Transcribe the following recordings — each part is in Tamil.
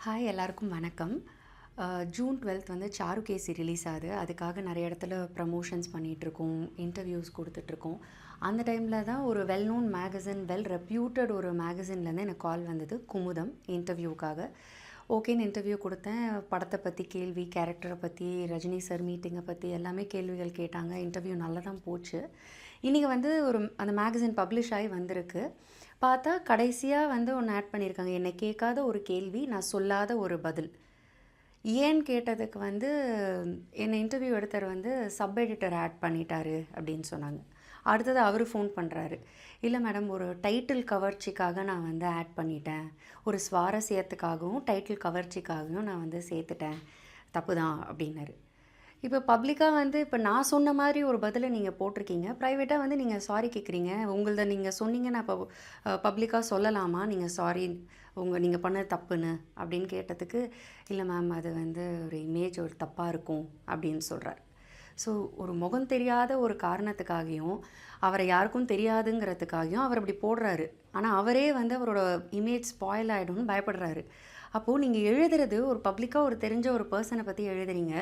ஹாய் எல்லாருக்கும் வணக்கம். ஜூன் 12th வந்து சாருகேசி ரிலீஸ் ஆகுது. அதுக்காக நிறைய இடத்துல ப்ரமோஷன்ஸ் பண்ணிகிட்ருக்கோம், இன்டர்வியூஸ் கொடுத்துட்ருக்கோம். அந்த டைமில் தான் ஒரு well known magazine, well reputed ஒரு மேகசின்லேருந்து எனக்கு கால் வந்தது, குமுதம், இன்டர்வியூக்காக. ஓகேன்னு இன்டர்வியூ கொடுத்தேன். படத்தை பற்றி கேள்வி, கேரக்டரை பற்றி, ரஜினி சார் மீட்டிங்கை பற்றி எல்லாமே கேள்விகள் கேட்டாங்க. இன்டர்வியூ நல்லா தான் போச்சு. இன்றைக்கி வந்து அந்த மேகசின் பப்ளிஷ் ஆகி வந்திருக்கு. பார்த்தா கடைசியாக வந்து ஒன்று ஆட் பண்ணியிருக்காங்க. என்னை கேட்காத ஒரு கேள்வி, நான் சொல்லாத ஒரு பதில். ஏன்னு கேட்டதுக்கு வந்து என்னை இன்டர்வியூ எடுத்தவர் வந்து சப் எடிட்டர் ஆட் பண்ணிட்டாரு அப்படின்னு சொன்னாங்க. அடுத்தது அவர் ஃபோன் பண்ணுறாரு. இல்லை மேடம், ஒரு டைட்டில் கவர்ச்சிக்காக நான் வந்து ஆட் பண்ணிட்டேன், ஒரு சுவாரஸ்யத்துக்காகவும் டைட்டில் கவர்ச்சிக்காகவும் நான் வந்து சேர்த்துட்டேன், தப்பு தான் அப்படின்னாரு. இப்போ பப்ளிக்காக வந்து இப்போ நான் சொன்ன மாதிரி ஒரு பதிலை நீங்கள் போட்டிருக்கீங்க, ப்ரைவேட்டாக வந்து நீங்கள் சாரி கேட்குறீங்க. உங்களத நீங்கள் சொன்னீங்க, நான் இப்போ பப்ளிக்காக சொல்லலாமா நீங்கள் சாரி நீங்கள் பண்ணது தப்புன்னு அப்படின்னு கேட்டதுக்கு, இல்லை மேம் அது வந்து ஒரு இமேஜ் ஒரு தப்பாக இருக்கும் அப்படின்னு சொல்கிறார். ஸோ ஒரு முகம் தெரியாத ஒரு காரணத்துக்காகவும், அவரை யாருக்கும் தெரியாதுங்கிறதுக்காகவும் அவர் அப்படி போடுறாரு. ஆனால் அவரே வந்து அவரோட இமேஜ் ஸ்பாயில் ஆகிடும்னு பயப்படுறாரு. அப்போது நீங்கள் எழுதுறது ஒரு பப்ளிக்காக ஒரு தெரிஞ்ச ஒரு பர்சனை பற்றி எழுதுறீங்க,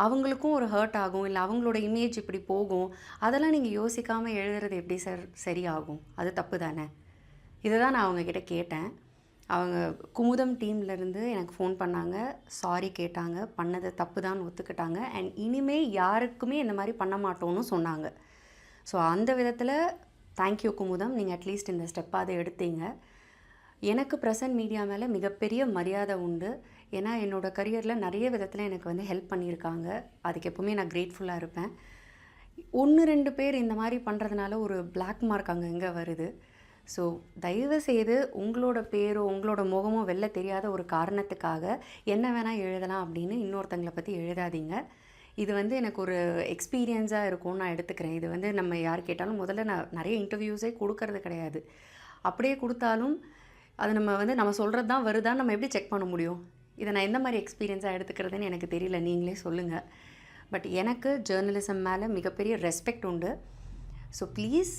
அவங்களுக்கும் ஒரு ஹர்ட் ஆகும், இல்லை அவங்களோட இமேஜ் இப்படி போகும். அதெல்லாம் நீங்கள் யோசிக்காமல் எழுதுறது எப்படி சரியாகும்? அது தப்பு தானே? இதை தான் நான் அவங்கக்கிட்ட கேட்டேன். அவங்க குமுதம் டீம்லேருந்து எனக்கு ஃபோன் பண்ணாங்க, சாரி கேட்டாங்க, பண்ணது தப்பு தான் ஒத்துக்கிட்டாங்க. அண்ட் இனிமேல் யாருக்குமே இந்த மாதிரி பண்ண மாட்டோன்னு சொன்னாங்க. ஸோ அந்த விதத்தில் தேங்க்யூ குமுதம், நீங்கள் அட்லீஸ்ட் இந்த ஸ்டெப்பாக எடுத்தீங்க. எனக்கு ப்ரெசன்ட் மீடியா மேலே மிகப்பெரிய மரியாதை உண்டு. ஏன்னா என்னோடய கரியரில் நிறைய விதத்தில் எனக்கு வந்து ஹெல்ப் பண்ணியிருக்காங்க. அதுக்கு எப்போவுமே நான் கிரேட்ஃபுல்லாக இருப்பேன். 1-2 பேர் இந்த மாதிரி பண்ணுறதுனால ஒரு பிளாக் மார்க் அங்கே வருது. ஸோ தயவுசெய்து உங்களோட பேரோ உங்களோட முகமோ வெளில தெரியாத ஒரு காரணத்துக்காக என்ன வேணால் எழுதலாம் அப்படின்னு இன்னொருத்தங்களை பற்றி எழுதாதீங்க. இது வந்து எனக்கு ஒரு எக்ஸ்பீரியன்ஸாக இருக்கும்னு நான் எடுத்துக்கிறேன். இது வந்து நம்ம யார் கேட்டாலும் முதல்ல நான் நிறைய இன்டர்வியூஸே கொடுக்கறது கிடையாது. அப்படியே கொடுத்தாலும் அது நம்ம சொல்கிறது தான் வருதான்னு நம்ம எப்படி செக் பண்ண முடியும்? இதை நான் எந்த மாதிரி எக்ஸ்பீரியன்ஸாக எடுத்துக்கிறதுன்னு எனக்கு தெரியல, நீங்களே சொல்லுங்கள். பட் எனக்கு ஜேர்னலிசம் மேலே மிகப்பெரிய ரெஸ்பெக்ட் உண்டு. ஸோ ப்ளீஸ்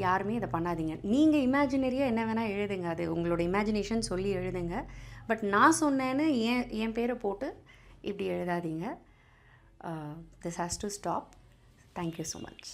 யாருமே இதை பண்ணாதீங்க. நீங்கள் இமேஜினரியாக என்ன வேணால் எழுதுங்க, அது உங்களோட இமேஜினேஷன் சொல்லி எழுதுங்க. பட் நான் சொன்னேன்னு என் பேரை போட்டு இப்படி எழுதாதீங்க. This has to stop. Thank you so much.